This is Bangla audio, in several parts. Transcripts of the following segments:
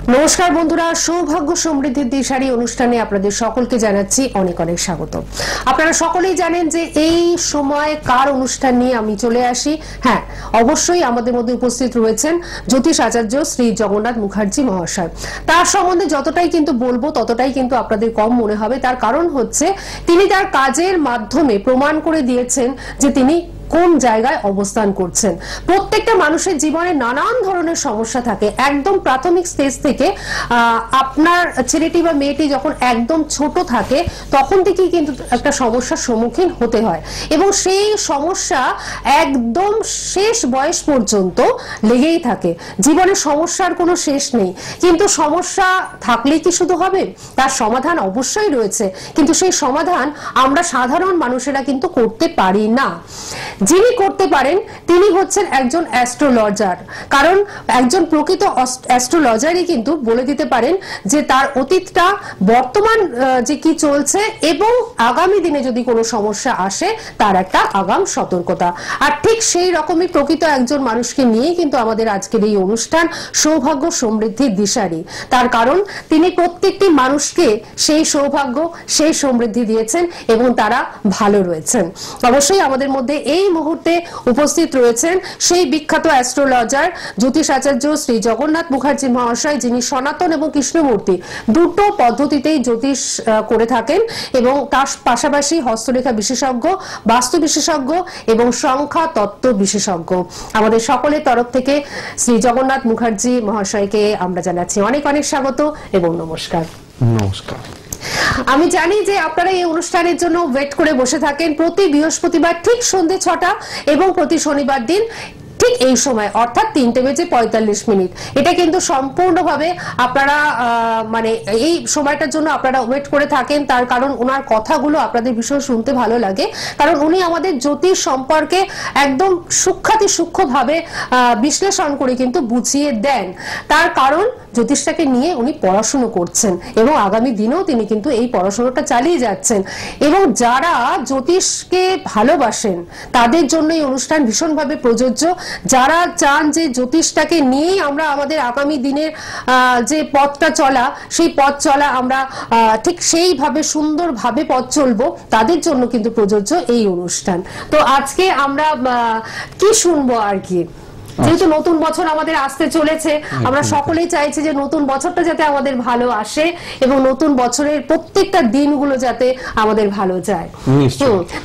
নমস্কার বন্ধুরা, সৌভাগ্য সমৃদ্ধির দিশারি অনুষ্ঠানে আপনাদের সকলকে জানাচ্ছি অনেক অনেক স্বাগত। আপনারা সকলেই জানেন যে এই সময় কার অনুষ্ঠান নিয়ে আমি চলে আসি। হ্যাঁ, অবশ্যই আমাদের মধ্যে উপস্থিত রয়েছেন জ্যোতিষ আচার্য শ্রী জগন্নাথ মুখার্জি মহাশয়। তার সম্বন্ধে যতটাই কিন্তু বলবো ততটাই কিন্তু আপনাদের কম মনে হবে। তার কারণ হচ্ছে তিনি তার কাজের মাধ্যমে প্রমাণ করে দিয়েছেন যে তিনি কোন জায়গায় অবস্থান করছেন। প্রত্যেকটা মানুষের জীবনে নানান ধরনের সমস্যা থাকে। একদম প্রাথমিক স্টেজ থেকে আপনার ছেলেটি বা মেয়েটি যখন একদম ছোট থাকে তখন থেকেই কিন্তু একটা সমস্যার সম্মুখীন হতে হয় এবং সেই সমস্যা একদম শেষ বয়স পর্যন্ত লেগেই থাকে। জীবনে সমস্যার কোনো শেষ নেই, কিন্তু সমস্যা থাকলেই কি শুধু হবে? তার সমাধান অবশ্যই রয়েছে, কিন্তু সেই সমাধান আমরা সাধারণ মানুষেরা কিন্তু করতে পারি না। যিনি করতে পারেন তিনি হচ্ছেন একজন অ্যাস্ট্রোলজার। কারণ একজন প্রকৃত অ্যাস্ট্রোলজারই কিন্তু বলে দিতে পারেন যে তার অতীতটা, বর্তমান যে কি চলছে এবং আগামী দিনে যদি কোনো সমস্যা আসে তার একটা আগাম সতর্কতা। আর ঠিক সেই রকমই প্রকৃত একজন মানুষকে নিয়েই কিন্তু আমাদের আজকের এই অনুষ্ঠান সৌভাগ্য সমৃদ্ধির দিশারি। তার কারণ তিনি প্রত্যেকটি মানুষকে সেই সৌভাগ্য, সেই সমৃদ্ধি দিয়েছেন এবং তারা ভালো রয়েছেন। অবশ্যই আমাদের মধ্যে এই মুহূর্তে উপস্থিত রয়েছেন সেই বিখ্যাত অ্যাস্ট্রোলজার জ্যোতিষ আচার্য শ্রী জগন্নাথ মুখার্জি মহাশয়, যিনি সনাতন এবং কৃষ্ণমূর্তি দুটো পদ্ধতিতেই জ্যোতিষ করে থাকেন এবং তার পাশাপাশি হস্তরেখা বিশেষজ্ঞ, বাস্তু বিশেষজ্ঞ এবং সংখ্যা তত্ত্ব বিশেষজ্ঞ। আমাদের সকলের তরফ থেকে শ্রী জগন্নাথ মুখার্জি মহাশয়কে আমরা জানাচ্ছি অনেক অনেক স্বাগত এবং নমস্কার। নমস্কার। আমি জানি যে আপনারা এই অনুষ্ঠানের জন্য ওয়েট করে বসে থাকেন প্রতি বৃহস্পতিবার ঠিক সন্ধ্যে 6টা এবং প্রতি শনিবার দিন ঠিক এই সময় অর্থাৎ 3:45। এটা কিন্তু সম্পূর্ণভাবে আপনারা মানে এই সময়টার জন্য আপনারা ওয়েট করে থাকেন। তার কারণ ওনার কথাগুলো আপনাদের ভীষণ শুনতে ভালো লাগে, কারণ উনি আমাদের জ্যোতিষ সম্পর্কে একদম সূক্ষ্মভাবে বিশ্লেষণ করে কিন্তু বুঝিয়ে দেন। তার কারণ জ্যোতিষটাকে নিয়ে উনি পড়াশুনো করছেন এবং আগামী দিনেও তিনি কিন্তু এই পড়াশোনাটা চালিয়ে যাচ্ছেন। এবং যারা জ্যোতিষকে ভালোবাসেন তাদের জন্য এই অনুষ্ঠান ভীষণভাবে প্রযোজ্য। যারা চান যে জ্যোতিষটাকে নিয়েই আমরা আমাদের আগামী দিনের যে পথটা চলা, সেই পথ চলা আমরা ঠিক সেইভাবে সুন্দরভাবে পথ চলবো, তাদের জন্য কিন্তু প্রযোজ্য এই অনুষ্ঠান। তো আজকে আমরা কি শুনবো আর কি, যেহেতু নতুন বছর আমাদের আসতে চলেছে, আমরা সকলেই চাইছি যে নতুন বছরটা যাতে আমাদের ভালো আসে এবং নতুন বছরের প্রত্যেকটা দিনগুলো যাতে আমাদের ভালো যায়।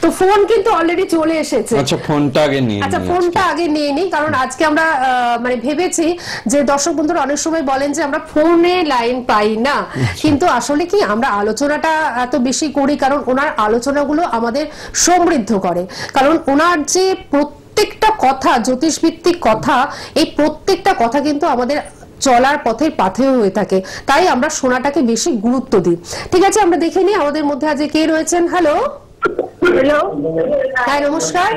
তো ফোন কিন্তু অলরেডি চলে এসেছে। আচ্ছা, ফোনটা আগে নিয়ে নিই, কারণ আজকে আমরা মানে ভেবেছি যে দর্শক বন্ধুরা অনেক সময় বলেন যে আমরা ফোনে লাইন পাই না, কিন্তু আসলে কি আমরা আলোচনাটা এত বেশি করি কারণ ওনার আলোচনাগুলো আমাদের সমৃদ্ধ করে। কারণ ওনার যে প্রত্যেকটা কথা, জ্যোতিষ ভিত্তিক কথা, এই প্রত্যেকটা কথা কিন্তু আমাদের চলার পথের পাথেয় হয়ে থাকে, তাই আমরা শোনাটাকে বেশি গুরুত্ব দিই। ঠিক আছে, আমরা দেখে নিই আমাদের মধ্যে আজ কে রয়েছেন। হ্যালো। হ্যাঁ, নমস্কার।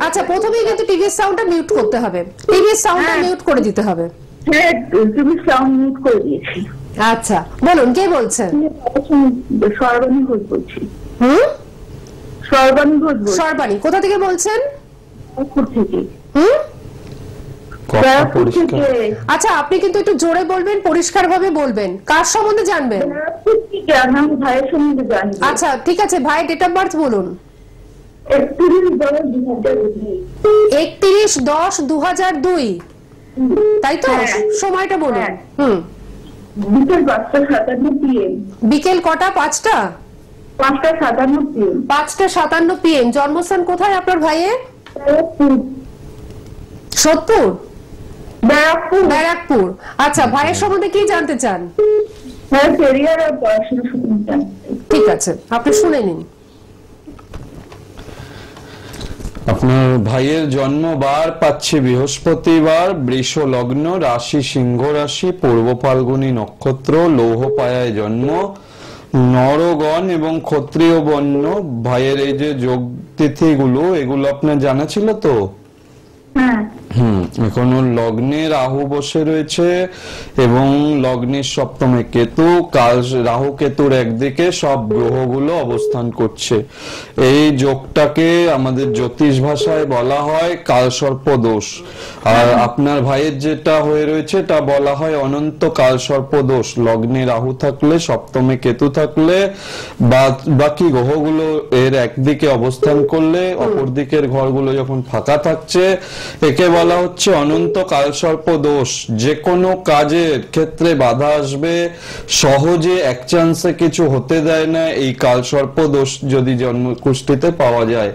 আচ্ছা, প্রথমেই কিন্তু টিভির সাউন্ডটা মিউট করতে হবে, টিভির সাউন্ডটা মিউট করে দিতে হবে। আচ্ছা, বলুন কে বলছেন? সর্বাণী, কোথা থেকে বলছেন? আচ্ছা, আপনি কিন্তু একটু জোরে বলবেন, পরিষ্কার ভাবে বলবেন। কার সম্বন্ধে জানবেন? আচ্ছা, ঠিক আছে, ভাই ডেট অফ বার্থ বলুন। 31/10/2002, তাই তো? সময়টা বলুন। বিকেল কটা? 5টা? 5:57 PM। জন্মস্থান কোথায় আপনার ভাইয়ের? সোদপুর, ব্যারাকপুর। আচ্ছা, ভাইয়ের সম্বন্ধে কি জানতে চান? ঠিক আছে, আপনি শুনে নিন। আপনার ভাইয়ের জন্মবার পাচ্ছে বৃহস্পতিবার, বৃষ লগ্ন, রাশি সিংহ রাশি, পূর্ব ফাল্গুনী নক্ষত্র, লৌহপায়ায় জন্ম, নরগণ এবং ক্ষত্রিয় বর্ণ। ভাইয়ের এই যে যোগ তিথিগুলো, এগুলো আপনার জানা ছিল তো? এখন ওর লগ্নে রাহু বসে রয়েছে এবং লগ্নের সপ্তমে কেতু, কাল রাহু কেতুর একদিকে সব গ্রহগুলো অবস্থান করছে। এই যোগটাকে আমাদের জ্যোতিষ ভাষায় বলা হয় কালসর্প দোষ। আর আপনার ভাইয়ের যেটা হয়ে রয়েছে তা বলা হয় অনন্ত কালসর্প দোষ। লগ্নে রাহু থাকলে, সপ্তমে কেতু থাকলে, বাকি গ্রহগুলো এর একদিকে অবস্থান করলে, অপর দিকের ঘরগুলো যখন ফাঁকা থাকছে, একে বলা হচ্ছে অনন্ত কালসর্প দোষ। যে কোনো কাজের ক্ষেত্রে বাধা আসবে, সহজে এক চান্সে কিছু হতে দেয় না। এই কালসর্প দোষ যদি জন্মকুষ্ঠিতে পাওয়া যায়,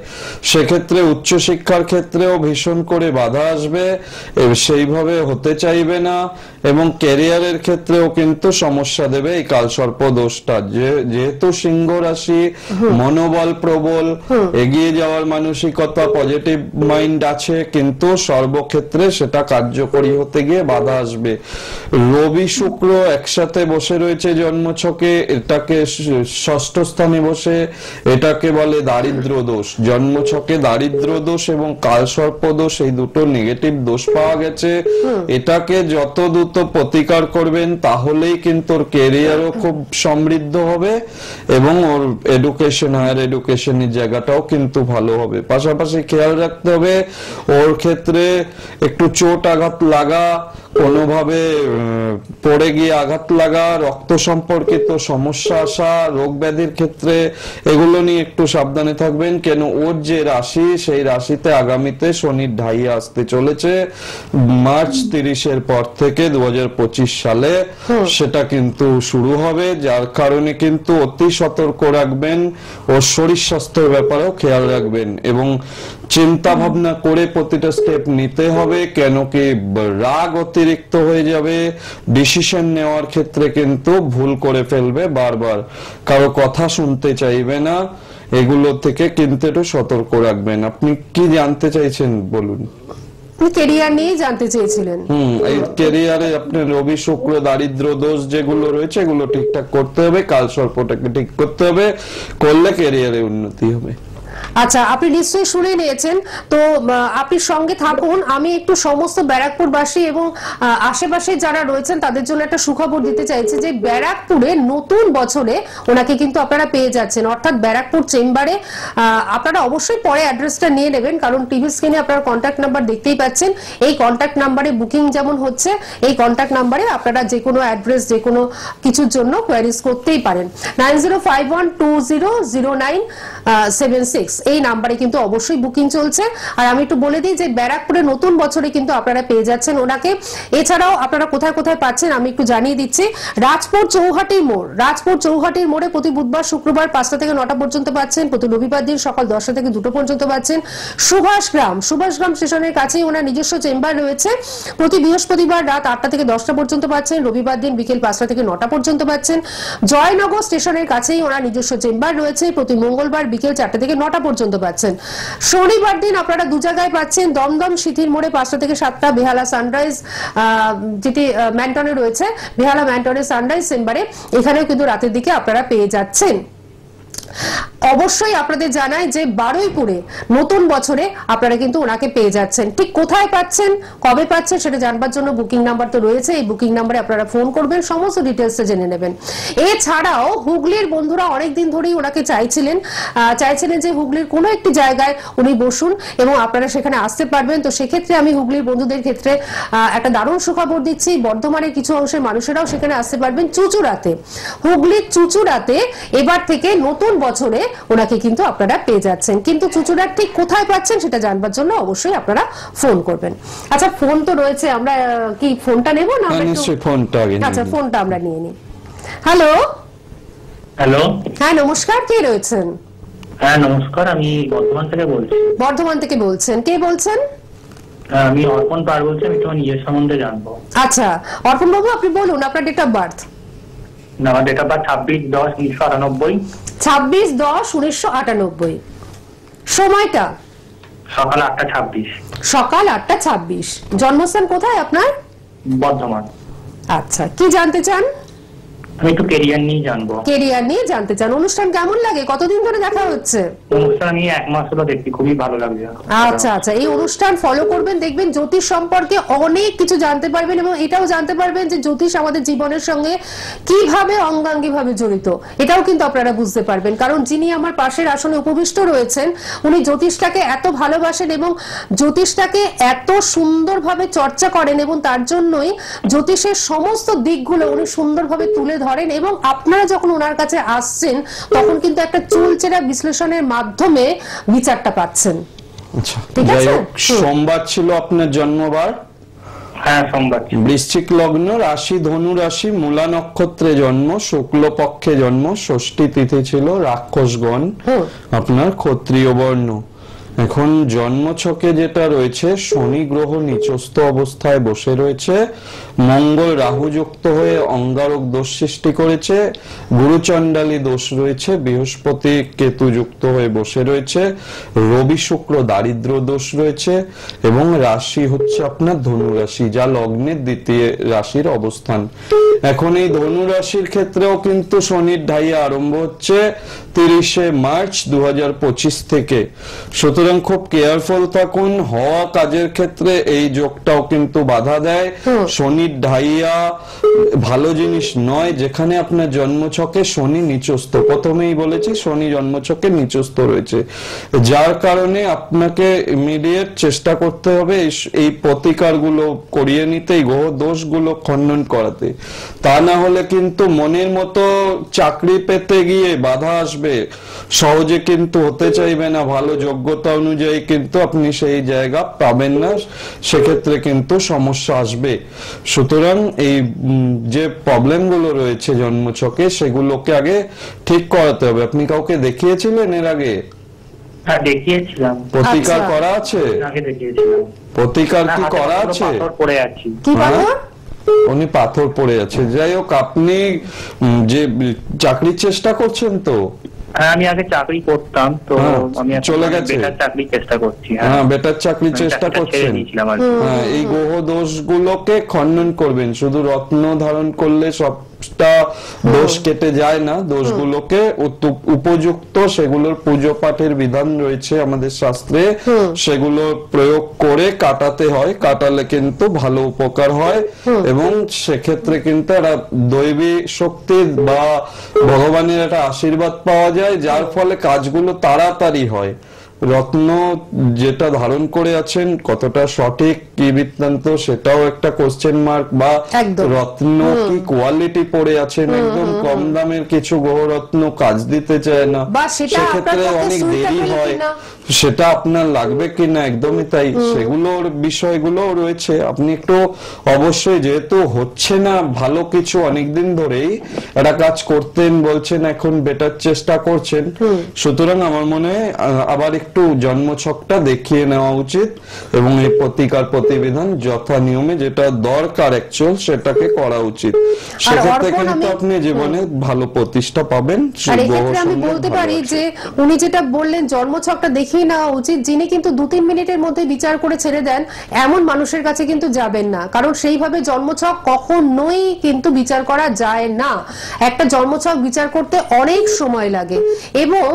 সেক্ষেত্রে উচ্চশিক্ষার ক্ষেত্রেও ভীষণ করে বাধা আসবে, সেইভাবে হতে চাইবে না, এবং ক্যারিয়ারের ক্ষেত্রেও কিন্তু সমস্যা দেবে এই কালসর্প দোষটা। যেহেতু সিংহ রাশি, মনোবল প্রবল, এগিয়ে যাওয়ার মানসিকতা, পজিটিভ মাইন্ড আছে, কিন্তু সর্বক্ষেত্রে সেটা কার্যকরী হতে গিয়ে বাধা আসবে। রবি শুক্র একসাথে বসে রয়েছে জন্মছকে, এটাকে ষষ্ঠ স্থানে বসে, এটাকে বলে দারিদ্র দোষ। জন্মছকে দারিদ্র দোষ এবং কালসর্প দোষ, এই দুটো নেগেটিভ দোষ পাওয়া গেছে। এটাকে যত দ্রুত প্রতিকার করবেন তাহলেই কিন্তু ওর ক্যারিয়ারও খুব সমৃদ্ধ হবে এবং ওর এডুকেশন, হায়ার এডুকেশনের জায়গাটাও কিন্তু ভালো হবে। পাশাপাশি খেয়াল রাখতে হবে ওর ক্ষেত্রে একটু চোট আঘাত লাগা, কোনোভাবে পড়ে গিয়ে আঘাত লাগা, রক্ত সম্পর্কিত সমস্যা আসা, রোগ ব্যাধির ক্ষেত্রে, এগুলো নিয়ে একটু সাবধানে থাকবেন। কেন ওর যে রাশি, সেই রাশিতে আগামীতে শনির ঢাইয়া আসতে চলেছে মার্চ 30-এর পর থেকে 2025 সালে সেটা কিন্তু শুরু হবে। যার কারণে কিন্তু অতি সতর্ক রাখবেন, ওর শরীর স্বাস্থ্যের ব্যাপারেও খেয়াল রাখবেন এবং চিন্তা ভাবনা করে প্রতিটা স্টেপ নিতে হবে। কেন কি রাগ অতিরিক্ত হয়ে যাবে, ডিসিশন নেওয়ার ক্ষেত্রে কিন্তু ভুল করে ফেলবে, বারবার কারো কথা শুনতে চাইবে না। এগুলো থেকে কিন্তু একটু সতর্ক রাখবেন। আপনি কি জানতে চাইছেন বলুন? ক্যারিয়ার নিয়ে জানতে চেয়েছিলেন। এই ক্যারিয়ারে আপনার রবি শুক্র দারিদ্র দোষ যেগুলো রয়েছে, এগুলো ঠিকঠাক করতে হবে, কালসর্পটাকে ঠিক করতে হবে, করলে ক্যারিয়ারে উন্নতি হবে। আচ্ছা, আপনি নিশ্চয়ই শুনে নিয়েছেন, তো আপনি সঙ্গে থাকুন। আমি একটু সমস্ত ব্যারাকপুরবাসী এবং আশেপাশে যারা রয়েছেন তাদের জন্য একটা সুখবর দিতে চাইছি যে ব্যারাকপুরে নতুন বছরে ওনাকে কিন্তু আপনারা পেয়ে যাচ্ছেন, অর্থাৎ ব্যারাকপুর চেম্বারে। আপনারা অবশ্যই পরে অ্যাড্রেসটা নিয়ে নেবেন, কারণ টিভি স্ক্রিনে আপনারা কন্ট্যাক্ট নাম্বার দেখতেই পাচ্ছেন। এই কন্ট্যাক্ট নাম্বারে বুকিং যেমন হচ্ছে, এই কন্ট্যাক্ট নাম্বারে আপনারা যে কোনো অ্যাড্রেস, যে কোনো কিছুর জন্য কোয়ারিজ করতেই পারেন। 9051200976 এই নাম্বারে কিন্তু অবশ্যই বুকিং চলছে। আর আমি একটু বলে দিই যে ব্যারাকপুরে নতুন বছরে কিন্তু আপনারা পেয়ে যাচ্ছেন ওনাকে। এছাড়াও আপনারা কোথায় কোথায় পাচ্ছেন আমি একটু জানিয়ে দিচ্ছি। রাজপুর চৌহাটির মোড়, রাজপুর চৌহাটির মোড়ে প্রতি বুধবার শুক্রবার 5টা থেকে 9টা পর্যন্ত পাচ্ছেন। প্রতি রবিবার দিন সকাল 10টা থেকে 2টো পর্যন্ত পাচ্ছেন। সুভাষগ্রাম স্টেশনের কাছেই ওনার নিজস্ব চেম্বার রয়েছে। প্রতি বৃহস্পতিবার রাত 8টা থেকে 10টা পর্যন্ত পাচ্ছেন। রবিবার দিন বিকেল 5টা থেকে 9টা পর্যন্ত পাচ্ছেন। জয়নগর স্টেশনের কাছেই ওনার নিজস্ব চেম্বার রয়েছে। প্রতি মঙ্গলবার বিকেল 4টা থেকে 9টা পর্যন্ত পাচ্ছেন। শনিবার দিন আপনারা দু জায়গায় পাচ্ছেন, দমদম সিথির মোড়ে 5টা থেকে 7টা, বেহালা সানরাইজ যেটি ম্যান্টনে রয়েছে, বেহালা ম্যান্টনের সানরাইজ চেম্বারে, এখানেও কিন্তু রাতের দিকে আপনারা পেয়ে যাচ্ছেন। অবশ্যই আপনাদের জানাই যে বারুইপুরে নতুন বছরে আপনারা কিন্তু ওনাকে পেয়ে যাচ্ছেন। ঠিক কোথায় পাচ্ছেন, কবে পাচ্ছেন সেটা জানবার জন্য বুকিং নাম্বার তো রয়েছে, এই বুকিং নাম্বারে আপনারা ফোন করবেন, সমস্ত ডিটেলস জেনে নেবেন। এছাড়াও হুগলির বন্ধুরা অনেকদিন ধরেই ওনাকে চাইছিলেন যে হুগলির কোনো একটি জায়গায় উনি বসুন এবং আপনারা সেখানে আসতে পারবেন। তো সেক্ষেত্রে আমি হুগলির বন্ধুদের ক্ষেত্রে একটা দারুণ সুখবর দিচ্ছি, বর্ধমানের কিছু অংশের মানুষেরাও সেখানে আসতে পারবেন। চুচুড়াতে, হুগলির চুচুড়াতে এবার থেকে নতুন বছরে ওনাকে কিন্তু আপনারা পেয়ে যাচ্ছেন। কিন্তু চুচুড়ার ঠিক কোথায় পাচ্ছেন সেটা জানবার জন্য অবশ্যই আপনারা ফোন করবেন। আচ্ছা, ফোন তো রয়েছে, আমরা কি ফোনটা নেব না? নিশ্চয়ই ফোনটা আগে। আচ্ছা, ফোনটা আমরা নিয়ে নিই। হ্যালো। হ্যালো, হ্যাঁ নমস্কার, কে রয়েছেন? হ্যাঁ নমস্কার, আমি বর্ধমান থেকে বলছি। বর্ধমান থেকে বলছেন, কে বলছেন? আমি অর্পণ পার বলছি, আমি তোমার নিজের সম্বন্ধে জানবো। আচ্ছা অর্পণ বাবু, আপনি বলুন আপনার ডেট অফ বার্থ। আমার ডেট অফ বার্থ 26/10/1998। 26/10/1998। সময়টা? সকাল 8টা 26। সকাল 8টা 26। জন্মস্থান কোথায় আপনার? বর্ধমান। আচ্ছা, কি জানতে চান? আমি একটু কেরিয়ার নিয়ে জানবো। কেরিয়ার নিয়ে জানতে চান। অনুষ্ঠান কেমন লাগে, কতদিন ধরে দেখা হচ্ছে? অনুষ্ঠান আমি 1 মাস হলো দেখছি, খুবই ভালো লাগছে। আচ্ছা আচ্ছা, এই অনুষ্ঠান ফলো করবেন, দেখবেন জ্যোতিষ সম্পর্কে অনেক কিছু জানতে পারবেন এবং এটাও জানতে পারবেন যে জ্যোতিষ আমাদের জীবনের সঙ্গে কিভাবে অঙ্গাঙ্গিভাবে জড়িত, এটাও কিন্তু আপনারা বুঝতে পারবেন। কারণ যিনি আমার পাশের আসনে উপবিষ্ট রয়েছেন উনি জ্যোতিষটাকে এত ভালোবাসেন এবং জ্যোতিষটাকে এত সুন্দরভাবে চর্চা করেন এবং তার জন্যই জ্যোতিষের সমস্ত দিকগুলো উনি সুন্দরভাবে তুলে ধরেন এবং আপনারা যখন ওনার কাছে আসছেন তখন কিন্তু একটা চুলচেরা বিশ্লেষণের মাধ্যমে বিচারটা পাচ্ছেন। আচ্ছা, ঠিক যাই আছে? হোক, সোমবার ছিল আপনার জন্মবার। হ্যাঁ, সোমবার। বৃশ্চিক লগ্ন, রাশি ধনু রাশি, মূলা নক্ষত্রে জন্ম, শুক্লপক্ষে জন্ম, ষষ্ঠী তিথি ছিল, রাক্ষসগণ, আপনার ক্ষত্রিয় বর্ণ। এখন জন্মছকে যেটা রয়েছে, শনি গ্রহ নিচস্থ অবস্থায় বসে রয়েছে, মঙ্গল রাহু যুক্ত হয়ে অঙ্গারক দোষ সৃষ্টি করেছে, গুরুচণ্ডালী দোষ রয়েছে, বৃহস্পতি কেতু যুক্ত হয়ে বসে রয়েছে, রবি শুক্র দারিদ্র দোষ রয়েছে এবং রাশি হচ্ছে আপনার ধনু রাশি, যা লগ্নের দ্বিতীয় রাশির অবস্থান। এখন এই ধনু রাশির ক্ষেত্রেও কিন্তু শনির ঢাইয়া আরম্ভ হচ্ছে 30শে মার্চ 2025 থেকে। সুতরাং খুব কেয়ারফুল থাকুন, হওয়া কাজের ক্ষেত্রে এই যোগটাও কিন্তু বাধা দেয়। শনির ঢাইয়া ভালো জিনিস নয়, যেখানে আপনার জন্মছকে শনি নিচস্থ, প্রথমেই বলেছি শনি জন্মছকে নিচস্থ রয়েছে, যার কারণে আপনাকে ইমিডিয়েট চেষ্টা করতে হবে এই প্রতিকারগুলো করিয়ে নিতে, এই গ্রহ দোষগুলো খণ্ডন করাতে। তা না হলে কিন্তু মনের মতো চাকরি পেতে গিয়ে বাধা আসবে, সহজে কিন্তু হতে চাইবে না, ভালো যোগ্যতা অনুযায়ী কিন্তু আপনি সেই জায়গা পাবেন না, সেক্ষেত্রে কিন্তু সমস্যা আসবে। সুতরাং এই যে প্রবলেম গুলো রয়েছে জন্মছকে, সেগুলোকে আগে ঠিক করাতে হবে। আপনি কাউকে দেখিয়েছিলেন এর আগে? হ্যাঁ, দেখিয়েছিলাম। প্রতিকার করা আছে? আগে দেখিয়েছিলাম। প্রতিকার কি করা আছে? পাথর পড়ে আছি। কি পাথর? উনি পাথর পড়ে আছে। যাই হোক, আপনি যে চাকরির চেষ্টা করছেন তো? হ্যাঁ, আমি আগে চাকরি করতাম, তো আমি চলে গেছে, বেটার চাকরির চেষ্টা করছি। হ্যাঁ, বেটার চাকরির চেষ্টা করছেন। হ্যাঁ, এই গ্রহ দোষগুলোকে খণ্ডন করবেন। শুধু রত্ন ধারণ করলে সবটা দোষ কেটে যায় না, দোষগুলোকে উপযুক্ত সেগুলোর পুজো পাঠের বিধান রয়েছে আমাদের শাস্ত্রে, সেগুলো প্রয়োগ করে কাটাতে হয়, কাটালে কিন্তু ভালো উপকার হয় এবং সেক্ষেত্রে কিন্তু একটা দৈবী শক্তি বা ভগবানের একটা আশীর্বাদ পাওয়া যায়, যার ফলে কাজগুলো তাড়াতাড়ি হয়। রত্ন যেটা ধারণ করে আছেন কতটা সঠিক কি বৃত্তান্ত সেটাও একটা কোশ্চেন মার্ক, বা রত্ন কি কোয়ালিটি পড়ে আছেন, একদম কম দামের কিছু গ্রহরত্ন কাজ দিতে চায় না, সেক্ষেত্রে অনেক দেরি হয়, সেটা আপনার লাগবে কিনা, একদমই তাই, সেগুলোর বিষয়গুলো রয়েছে। আপনি একটু অবশ্যই, যেহেতু হচ্ছে না ভালো কিছু অনেকদিন ধরেই একটা কাজ করতেন বলছেন, এখন বেটার চেষ্টা করছেন, সুতরাং আমার মনে হয় আবার একটু জন্মছকটা দেখিয়ে নেওয়া উচিত এবং এই প্রতিকার প্রতিবিধান যথা নিয়মে যেটা দরকার অ্যাকচুয়াল সেটাকে করা উচিত। সেক্ষেত্রে কিন্তু আপনি জীবনে ভালো প্রতিষ্ঠা পাবেন। আমি বলতে পারি যে উনি যেটা বললেন জন্মছকটা দেখিয়ে নেওয়া উচিত, যিনি কিন্তু 2-3 মিনিটের মধ্যে বিচার করে ছেড়ে দেন এমন মানুষের কাছে কিন্তু যাবেন না, কারণ সেইভাবে জন্মছক কখনোই কিন্তু বিচার করা যায় না। একটা জন্মছক বিচার করতে অনেক সময় লাগে এবং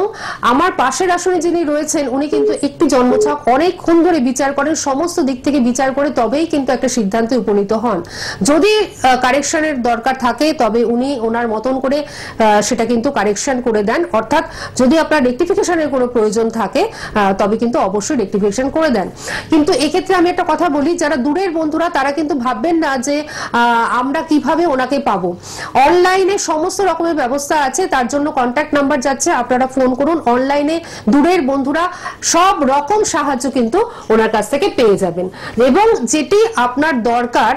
আমার পাশের আসনে যিনি রয়েছেন উনি কিন্তু একটি জন্মছক অনেকক্ষণ ধরে বিচার করেন, সমস্ত দিক থেকে বিচার করে তবেই কিন্তু একটা সিদ্ধান্তে উপনীত হন। যদি কারেকশনের দরকার থাকে তবে উনি ওনার মতন করে সেটা কিন্তু কারেকশন করে দেন, অর্থাৎ যদি আপনার রেকটিফিকেশনের কোনো প্রয়োজন থাকে তবে কিন্তু অবশ্যই রেকটিফিকেশন করে দেন। কিন্তু এক্ষেত্রে আমি একটা কথা বলি, যারা দূরের বন্ধুরা তারা কিন্তু ভাববেন না যে আমরা কিভাবে ওনাকে পাবো। অনলাইনে সমস্ত রকমের ব্যবস্থা আছে, তার জন্য কন্ট্যাক্ট নাম্বার যাচ্ছে, আপনারা ফোন করুন। অনলাইনে দূরের বন্ধুরা সব রকম সাহায্য কিন্তু ওনার কাছ থেকে পেয়ে যাবেন এবং যেটি আপনার দরকার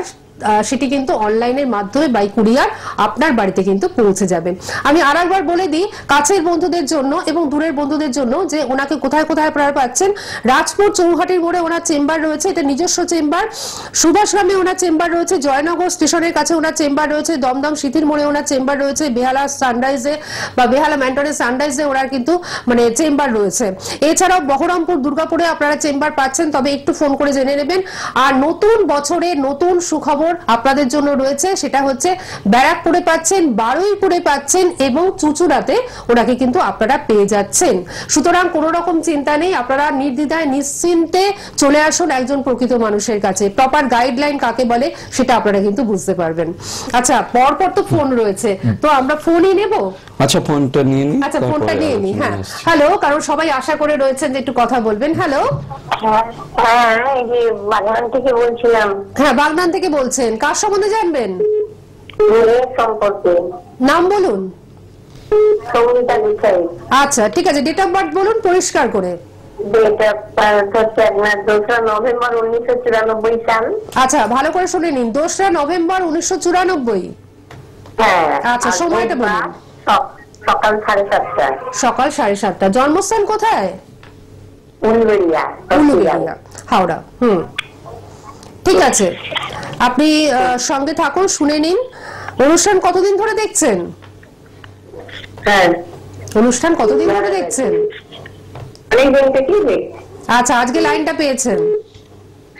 সেটি কিন্তু অনলাইনের মাধ্যমে বাই কুরিয়ার আপনার বাড়িতে কিন্তু পৌঁছে যাবে। আমি আরেকবার বলে দিই কাছের বন্ধুদের জন্য এবং দূরের বন্ধুদের জন্য যে ওনাকে কোথায় কোথায় আপনারা পাচ্ছেন। রাজপুর চৌহাটির মোড়ে ওনার চেম্বার রয়েছে, এটা নিজস্ব চেম্বার। সুভাষগ্রামে ওনার চেম্বার রয়েছে, জয়নগর স্টেশনের কাছে ওনার চেম্বার রয়েছে, দমদম সিটির মোড়ে ওনার চেম্বার রয়েছে, বেহালা সানরাইজে বা বেহালা ম্যান্টনের সানরাইজে ওনার কিন্তু মানে চেম্বার রয়েছে। এছাড়াও বহরমপুর দুর্গাপুরে আপনারা চেম্বার পাচ্ছেন, তবে একটু ফোন করে জেনে নেবেন। আর নতুন বছরে নতুন সুখবর নম্বর আপনাদের জন্য রয়েছে, সেটা হচ্ছে ব্যারাকপুরে পাচ্ছেন, বারুইপুরে পাচ্ছেন এবং চুচুড়াতে ওনাকে কিন্তু আপনারা পেয়ে যাচ্ছেন। সুতরাং কোনো রকম চিন্তা নেই, আপনারা নির্দ্বিধায় নিশ্চিন্তে চলে আসুন একজন প্রকৃত মানুষের কাছে। প্রপার গাইডলাইন কাকে বলে সেটা আপনারা কিন্তু বুঝতে পারবেন। আচ্ছা, পরপর তো ফোন রয়েছে, তো আমরা ফোনই নেব। আচ্ছা, ফোনটা নিয়ে নিই। আচ্ছা, ফোনটা নিয়ে নিই। হ্যাঁ, হ্যালো, কারণ সবাই আশা করে রয়েছেন যে একটু কথা বলবেন। হ্যালো, হ্যাঁ, এই যে বাগনান থেকে বলছিলাম। হ্যাঁ, বাগনান থেকে বলছেন, কার সম্বন্ধে জানবেন? মেয়ের সম্পর্কে। নাম বলুন। সঙ্গীতা লিখাই। আচ্ছা, ঠিক আছে, ডেট অফ বার্থ বলুন পরিষ্কার করে। ডেট অফ বার্থ হচ্ছে আপনার 2রা নভেম্বর 1994 সাল। আচ্ছা, ভালো করে শুনে নিন, 2রা নভেম্বর 1994। হ্যাঁ। আচ্ছা, সময়টা বলুন। সকাল 7:30। সকাল 7:30। জন্মস্থান কোথায়? উলুবেড়িয়া, উলুবেড়িয়া, হাওড়া। ঠিক আছে, আপনি সঙ্গে থাকুন, শুনে নিন। অনুষ্ঠান কতদিন ধরে দেখছেন? হ্যাঁ, অনুষ্ঠান কতদিন ধরে দেখছেন? অনেকদিন থেকেই দেখছি। আচ্ছা, আজকে লাইনটা পেয়েছেন।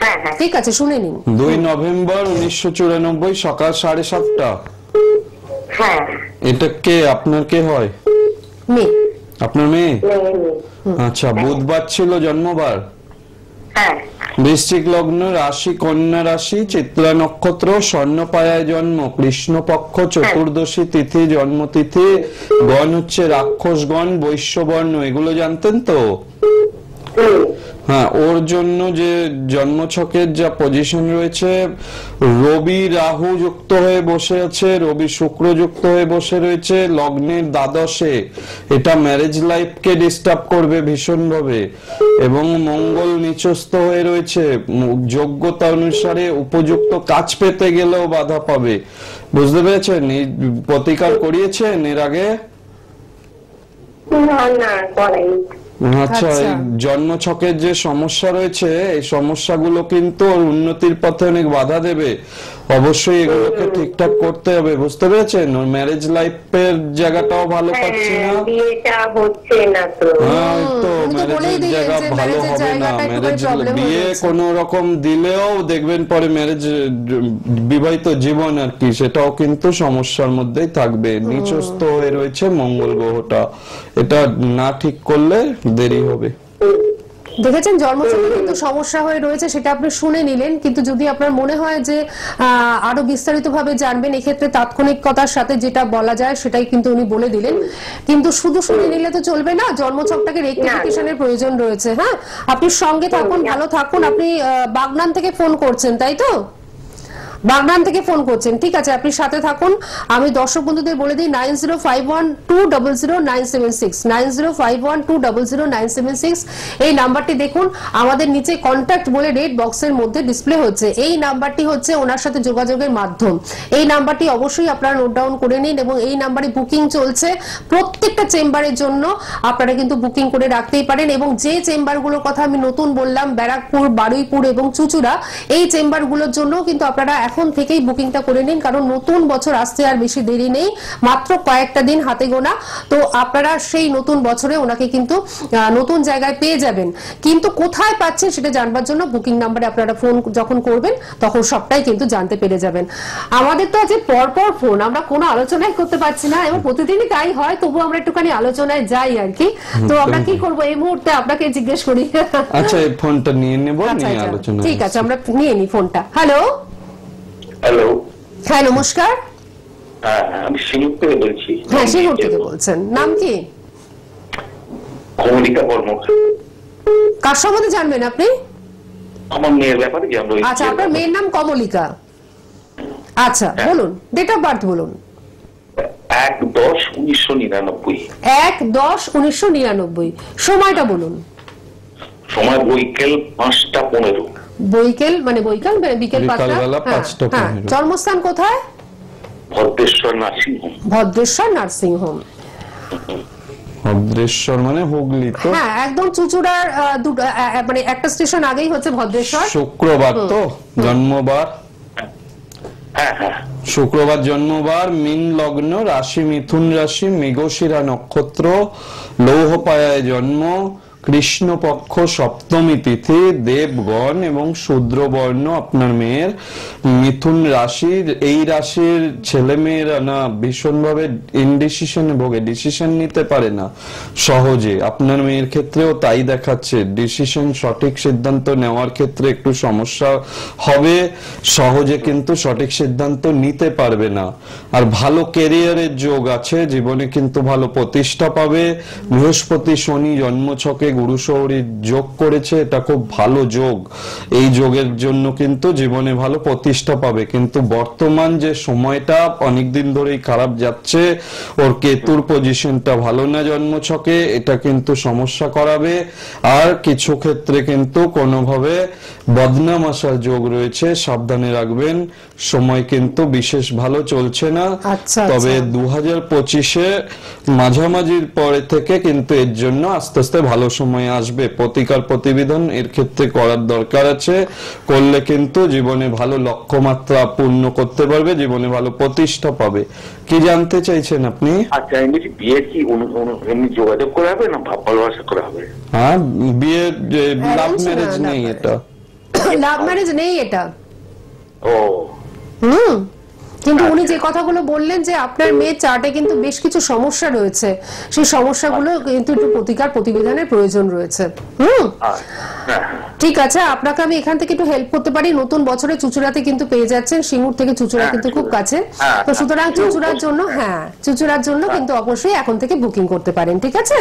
হ্যাঁ হ্যাঁ, ঠিক আছে, শুনে নিন। 2 নভেম্বর 1994 সকাল 7:30। হ্যাঁ। এটা কে, আপনার কে হয়? মেয়ে। আপনার মেয়ে? মেয়ে। আচ্ছা, বুধবার ছিল জন্মবার। হ্যাঁ। বৃশ্চিক লগ্ন, রাশি কন্যা রাশি, চিত্রা নক্ষত্র, স্বর্ণপায়ায় জন্ম, কৃষ্ণপক্ষ, চতুর্দশী তিথি, জন্মতিথি, গণ হচ্ছে রাক্ষসগণ, বৈশ্যবর্ণ, এগুলো জানতেন তো? হ্যাঁ, ওর জন্য যে জন্মছকের যা পজিশন রয়েছে, রবি রাহু যুক্ত হয়ে বসে আছে, রবি শুক্র যুক্ত হয়ে বসে রয়েছে লগ্নের দ্বাদশে। এটা ম্যারেজ লাইফকে ডিস্টার্ব করবে ভীষণ ভাবে। এবং মঙ্গল নিচস্থ হয়ে রয়েছে, যোগ্যতা অনুসারে উপযুক্ত কাজ পেতে গেলেও বাধা পাবে। বুঝতে পেরেছেন? প্রতিকার করিয়েছেন এর আগে? না না, করেনি। আচ্ছা, এই জন্মছকের যে সমস্যা রয়েছে, এই সমস্যাগুলো কিন্তু ওর উন্নতির পথে অনেক বাধা দেবে। অবশ্যই এগুলোকে ঠিকঠাক করতে হবে, বুঝতে পেরেছেন? ওর ম্যারেজ লাইফের জায়গাটাও ভালো পাচ্ছে না। বিয়েটা হচ্ছে না তো। হ্যাঁ, তো ম্যারেজের জায়গা ভালো হবে না। ম্যারেজ বিয়ে কোনো রকম দিলেও দেখবেন পরে ম্যারেজ, বিবাহিত জীবন আর কি, সেটাও কিন্তু সমস্যার মধ্যেই থাকবে। নিচস্থ হয়ে রয়েছে মঙ্গল গ্রহটা, এটা না ঠিক করলে দেরি হবে। দেখেছেন, জন্মছকে কিন্তু সমস্যা হয়ে রয়েছে, সেটা আপনি শুনে নিলেন। কিন্তু যদি আপনার মনে হয় যে আরো বিস্তারিত ভাবে জানবেন, এক্ষেত্রে তাৎক্ষণিকতার সাথে যেটা বলা যায় সেটাই কিন্তু উনি বলে দিলেন। কিন্তু শুধু শুনে নিলে তো চলবে না, জন্মছকটাকে রেকটিফিকেশনের প্রয়োজন রয়েছে। হ্যাঁ, আপনি সঙ্গে থাকুন, ভালো থাকুন। আপনি বাগনান থেকে ফোন করছেন, তাই তো? বাগনান থেকে ফোন করছেন, ঠিক আছে, আপনি সাথে থাকুন। আমি দর্শক বন্ধুদের বলে দিই 9051200976, 9051200976 এই নাম্বারটি দেখুন। আমাদের নিচে কন্ট্যাক্ট বলে রেড বক্সের মধ্যে ডিসপ্লে হচ্ছে, এই নাম্বারটি হচ্ছে ওনার সাথে যোগাযোগের মাধ্যম। এই নাম্বারটি অবশ্যই আপনারা নোট ডাউন করে নিন এবং এই নাম্বারে বুকিং চলছে প্রত্যেকটা চেম্বারের জন্য। আপনারা কিন্তু বুকিং করে রাখতেই পারেন। এবং যে চেম্বারগুলোর কথা আমি নতুন বললাম, ব্যারাকপুর, বারুইপুর এবং চুচুড়া, এই চেম্বারগুলোর জন্য কিন্তু আপনারা এখন থেকেই বুকিংটা করে নিন, কারণ নতুন বছর আসতে আর বেশি দেরি নেই, মাত্র কয়েকটা দিন হাতে গোনা। তো আপনারা সেই নতুন বছরে ওনাকে কিন্তু নতুন জায়গায় পেয়ে যাবেন। কিন্তু কোথায় পাচ্ছেন সেটা জানবার জন্য বুকিং নাম্বারে আপনারা ফোন যখন করবেন তখন সবটাই কিন্তু জানতে পেরে যাবেন। আমাদের তো আজ পরপর ফোন, আমরা কোনো আলোচনাই করতে পারছি না এবং প্রতিদিনই তাই হয়, তবু আমরা একটুখানি আলোচনায় যাই আর কি। তো আমরা কি করব এই মুহূর্তে, আপনাকে জিজ্ঞেস করি। আচ্ছা, এই ফোনটা নিয়ে নেব, নিয়ে আলোচনা। ঠিক আছে, আমরা নিয়ে নিই ফোনটা। হ্যালো। হ্যালো। হ্যাঁ, নমস্কার। হ্যাঁ, আমি সিঙ্গুর থেকে বলছি। হ্যাঁ, সিঙ্গুর থেকে বলছেন, নাম কি? কমলিকা কর্মকার। কার সম্বন্ধে জানবেন আপনি? আমার মেয়ের ব্যাপারে জানবো। আচ্ছা, আপনার মেয়ের নাম কমলিকা। আচ্ছা, বলুন, ডেট অফ বার্থ বলুন। 1/10/1999। 1/10/1999। সময়টা বলুন। সময় বৈকাল 5:15। বৈকাল মানে বিকেল 5টা। হ্যাঁ, জন্মস্থান কোথায়? ভদ্রেশ্বর নার্সিংহোম। ভদ্রেশ্বর নার্সিংহোম। ভদ্রেশ্বর মানে হুগলি তো? হ্যাঁ, একদম চুচুড়ার মানে একটা স্টেশন আগেই হচ্ছে ভদ্রেশ্বর। শুক্রবার তো জন্মবার? হ্যাঁ হ্যাঁ, শুক্রবার জন্মবার, মীন লগ্ন, রাশি মিথুন রাশি, মৃগশিরা নক্ষত্র, লৌহপায়ায় জন্ম, কৃষ্ণপক্ষ সপ্তমী তিথি, দেবগণ এবং শূদ্রবর্ণ আপনার মেয়ের মিথুন রাশির, এই রাশির ছেলে মেয়েরা না ভীষণভাবে ইনডিসিশনে ভোগে, ডিসিশন নিতে পারে না সহজে। আপনার মেয়ের ক্ষেত্রেও তাই দেখাচ্ছে, ডিসিশন সঠিক সিদ্ধান্ত নেওয়ার ক্ষেত্রে একটু সমস্যা হবে, সহজে কিন্তু সঠিক সিদ্ধান্ত নিতে পারবে না। আর ভালো ক্যারিয়ারের যোগ আছে, জীবনে কিন্তু ভালো প্রতিষ্ঠা পাবে। বৃহস্পতি শনি জন্মছকে গুরু শৌরীর যোগ করেছে, এটা খুব ভালো যোগ। এই যোগের জন্য কিন্তু জীবনে ভালো প্রতিষ্ঠা পাবে। কিন্তু বর্তমান যে সময়টা অনেকদিন ধরেই খারাপ যাচ্ছে, ওর কেতুর পজিশনটা ভালো না জন্মছকে, এটা কিন্তু সমস্যা করাবে। আর কিছু ক্ষেত্রে কিন্তু কোনোভাবে বদনাম আসার যোগ রয়েছে, সাবধানে রাখবেন। সময় কিন্তু বিশেষ ভালো চলছে না। তবে 2025-এ মাঝামাঝির পরে থেকে কিন্তু এর জন্য আস্তে আস্তে ভালো সময় আসবে। প্রতিকার প্রতিবিধান এর ক্ষেত্রে করার দরকার আছে, করলে কিন্তু জীবনে ভালো লক্ষ্যমাত্রা পূর্ণ করতে পারবে, জীবনে ভালো প্রতিষ্ঠা পাবে। কি জানতে চাইছেন আপনি? আচ্ছা, এমনি বিয়ে কি এমনি যোগাযোগ করা হবে না ভালোবাসা করা হবে? হ্যাঁ, বিয়ে লাভ ম্যারেজ নেই, এটা লাভ ম্যারেজ নেই এটা। ও কিন্তু উনি যে কথাগুলো বললেন যে আপনার মেয়ের চার্টে কিন্তু বেশ কিছু সমস্যা রয়েছে, সেই সমস্যাগুলো কিন্তু একটু প্রতিকার প্রতিবিধানের প্রয়োজন রয়েছে। ঠিক আছে, আপনাকে আমি এখান থেকে একটু হেল্প করতে পারি। নতুন বছরে চুচুড়াতে কিন্তু পেয়ে যাচ্ছেন, সিঙ্গুর থেকে চুচুড়া কিন্তু খুব কাছে। তো সুতরাং চুচুড়ার জন্য, চুচুড়ার জন্য কিন্তু অবশ্যই এখন থেকে বুকিং করতে পারেন। ঠিক আছে,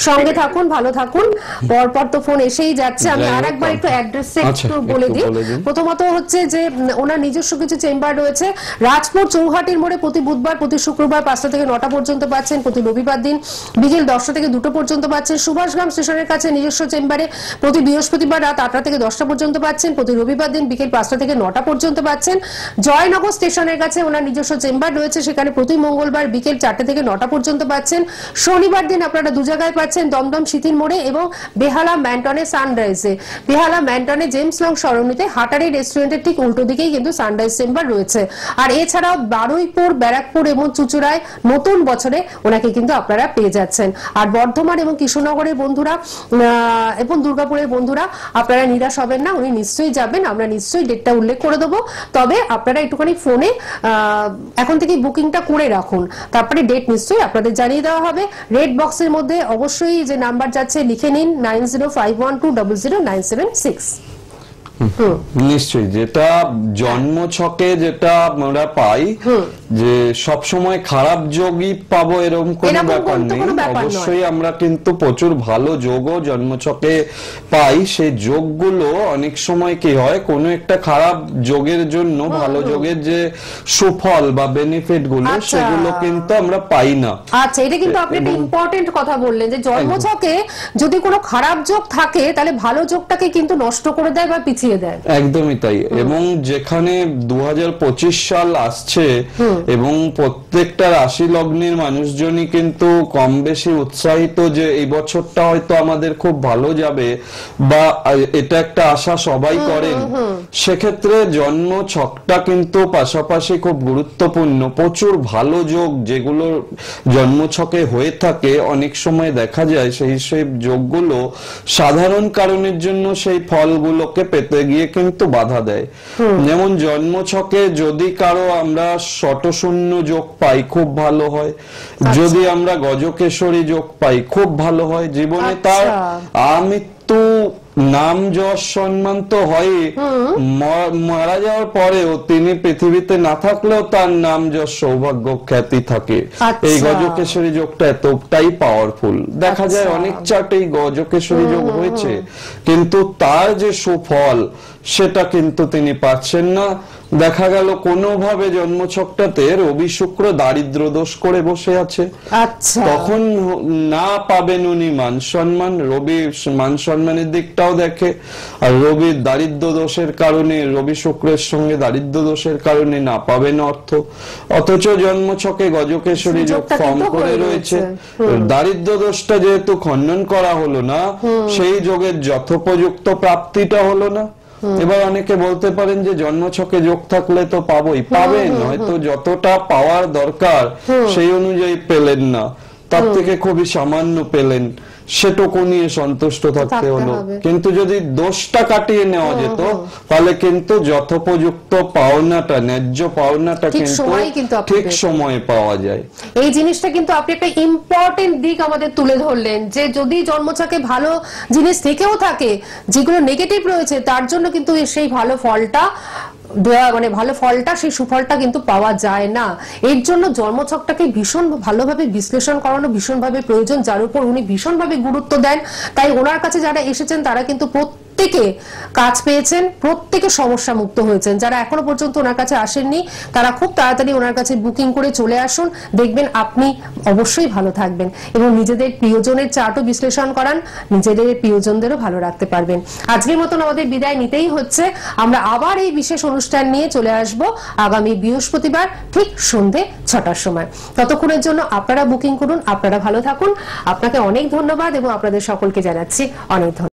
সঙ্গে থাকুন, ভালো থাকুন। পরপর তো ফোন এসেই যাচ্ছে, আমি আর একবার একটু অ্যাড্রেসে একটু বলে দিই। প্রথমত হচ্ছে যে ওনার নিজস্ব কিছু চেম্বার রয়েছে রাজপুর চৌহাটির মোড়ে, প্রতি বুধবার, প্রতি শুক্রবার 5টা থেকে 9টা পর্যন্ত পাচ্ছেন, প্রতি রবিবার দিন বিকেল 10টা থেকে 2টো পর্যন্ত পাচ্ছেন। সুভাষগ্রাম স্টেশনের কাছে নিজস্ব চেম্বারে প্রতি বৃহস্পতিবার রাত 8টা থেকে 10টা পর্যন্ত পাচ্ছেন, প্রতি রবিবার দিন বিকেল 5টা থেকে 9টা পর্যন্ত পাচ্ছেন। জয়নগর স্টেশনের কাছে ওনার নিজস্ব চেম্বার রয়েছে, সেখানে প্রতি মঙ্গলবার বিকেল 4টে থেকে 9টা পর্যন্ত পাচ্ছেন। শনিবার দিন আপনারা দু জায়গায় পাচ্ছেন, দমদম সিটির মোড়ে এবং বেহালা ম্যান্টনে সানরাইজে। বেহালা ম্যান্টনে জেমস লং সরণিতে হাটারি রেস্টুরেন্টের ঠিক উল্টো দিকেই কিন্তু সানরাইজ চেম্বার রয়েছে। আর এছাড়াও বারুইপুর, ব্যারাকপুর এবং চুচুড়ায় নতুন বছরে ওনাকে কিন্তু আপনারা পেয়ে যাচ্ছেন। আর বর্ধমান এবং কৃষ্ণনগরের বন্ধুরা এবং দুর্গাপুরের বন্ধুরা আপনারা নিরাশ হবেন না, উনি নিশ্চয়ই যাবেন, আমরা নিশ্চয়ই ডেটটা উল্লেখ করে দেবো। তবে আপনারা একটুখানি ফোনে এখন থেকে বুকিংটা করে রাখুন, তারপরে ডেট নিশ্চয়ই আপনাদের জানিয়ে দেওয়া হবে। রেড বক্সের মধ্যে অবশ্যই যে নাম্বার যাচ্ছে লিখে নিন 9051200976। নিশ্চয়ই, যেটা জন্ম ছকে যেটা আমরা পাই যে সব সময় খারাপ যোগই পাবো এরকম কোনো ব্যাপার নেই। অবশ্যই আমরা কিন্তু প্রচুর ভালো যোগও জন্ম ছকে পাই। সেই যোগগুলো অনেক সময় কি হয়, কোনো একটা খারাপ যোগের জন্য ভালো যোগের যে সুফল বা বেনিফিট গুলো সেগুলো কিন্তু আমরা পাই না। আচ্ছা, এটা কিন্তু আপনি একটা ইম্পর্টেন্ট কথা বললেন যে জন্ম ছকে যদি কোনো খারাপ যোগ থাকে তাহলে ভালো যোগটাকে কিন্তু নষ্ট করে দেয় বা পিছিয়ে দেয়। একদমই তাই। এবং যেখানে 2025 সাল আসছে এবং প্রত্যেকটা রাশি লগ্নের মানুষজনই কিন্তু কম বেশি উৎসাহিত যে এই বছরটা হয়তো আমাদের খুব ভালো যাবে, বা এটা একটা আশা সবাই করেন। সেক্ষেত্রে জন্ম ছকটা কিন্তু পাশাপাশি খুব গুরুত্বপূর্ণ। প্রচুর ভালো যোগ যেগুলো জন্ম ছকে হয়ে থাকে, অনেক সময় দেখা যায় সেই যোগগুলো সাধারণ কারণের জন্য সেই ফলগুলোকে পেতে গিয়ে কিন্তু বাধা দেয়। যেমন জন্ম ছকে যদি কারো আমরা শতশূন্য যোগ পাই খুব ভালো হয়, যদি আমরা গজকেশরী যোগ পাই খুব ভালো হয়। জীবনে তার আমৃত্যু নাম যশ সম্মান তো হয়, মারা যাওয়ার পরেও তিনি পৃথিবীতে না থাকলেও তার নাম যশ সৌভাগ্য খ্যাতি থাকে। এই গজকেশরী যোগটা এতটাই পাওয়ারফুল। দেখা যায় অনেক চার্টে এই গজকেশরী যোগ হয়েছে, কিন্তু তার যে সুফল সেটা কিন্তু তিনি পাচ্ছেন না। দেখা গেল কোনোভাবে জন্মছকটাতে রবি শুক্র দারিদ্র দোষ করে বসে আছে, তখন না পাবেন উনি মান সম্মান। রবি মান সম্মানের দিকটাও দেখে, আর রবির দারিদ্র দোষের কারণে, রবি শুক্রের সঙ্গে দারিদ্র দোষের কারণে না পাবেন অর্থ। অথচ জন্মছকে গজকেশরী যোগ ফর্ম করে রয়েছে, দারিদ্র দোষটা যেহেতু খণ্ডন করা হলো না, সেই যোগের যথোপযুক্ত প্রাপ্তিটা হলো না। এবার অনেকে বলতে পারেন যে জন্মছকে যোগ থাকলে তো পাবোই, পাবেন, হয়তো যতটা পাওয়ার দরকার সেই অনুযায়ী পেলেন না। তার থেকে খুবই সামান্য পেলেন, সেটুকু নিয়ে সন্তুষ্ট থাকতে হলো। কিন্তু যদি দোষটা কাটিয়ে নেওয়া যেত তাহলে কিন্তু যথোপযুক্ত পাওনাটা, ন্যায্য পাওনাটা কিন্তু ঠিক সময়ে পাওয়া যায়। এই জিনিসটা কিন্তু আপনি একটা ইম্পর্টেন্ট দিক আমাদের তুলে ধরলেন, যে যদি জন্মছকে ভালো জিনিস থেকেও থাকে, যেগুলো নেগেটিভ রয়েছে, তার জন্য কিন্তু সেই ভালো ফলটা ভালো ফলটা, সেই সুফলটা কিন্তু পাওয়া যায় না। এর জন্য জন্মছকটাকে ভীষণ ভালোভাবে বিশ্লেষণ করানো ভীষণভাবে প্রয়োজন, যার উপর উনি ভীষণভাবে গুরুত্ব দেন। তাই ওনার কাছে যারা এসেছেন তারা কিন্তু প্রত্যেকে কাজ পেয়েছেন, প্রত্যেকে সমস্যা মুক্ত হয়েছেন। যারা এখনো পর্যন্ত ওনার কাছে আসেননি তারা খুব তাড়াতাড়ি ওনার কাছে বুকিং করে চলে আসুন, দেখবেন আপনি অবশ্যই ভালো থাকবেন এবং নিজেদের প্রিয়জনের চার্টও বিশ্লেষণ করান, নিজেদের প্রিয়জনদেরও ভালো রাখতে পারবেন। আজকের মতন আমাদের বিদায় নিতেই হচ্ছে। আমরা আবার এই বিশেষ অনুষ্ঠান নিয়ে চলে আসব আগামী বৃহস্পতিবার ঠিক সন্ধে 6টার সময়। ততক্ষণের জন্য আপনারা বুকিং করুন, আপনারা ভালো থাকুন। আপনাকে অনেক ধন্যবাদ এবং আপনাদের সকলকে জানাচ্ছি অনেক ধন্যবাদ।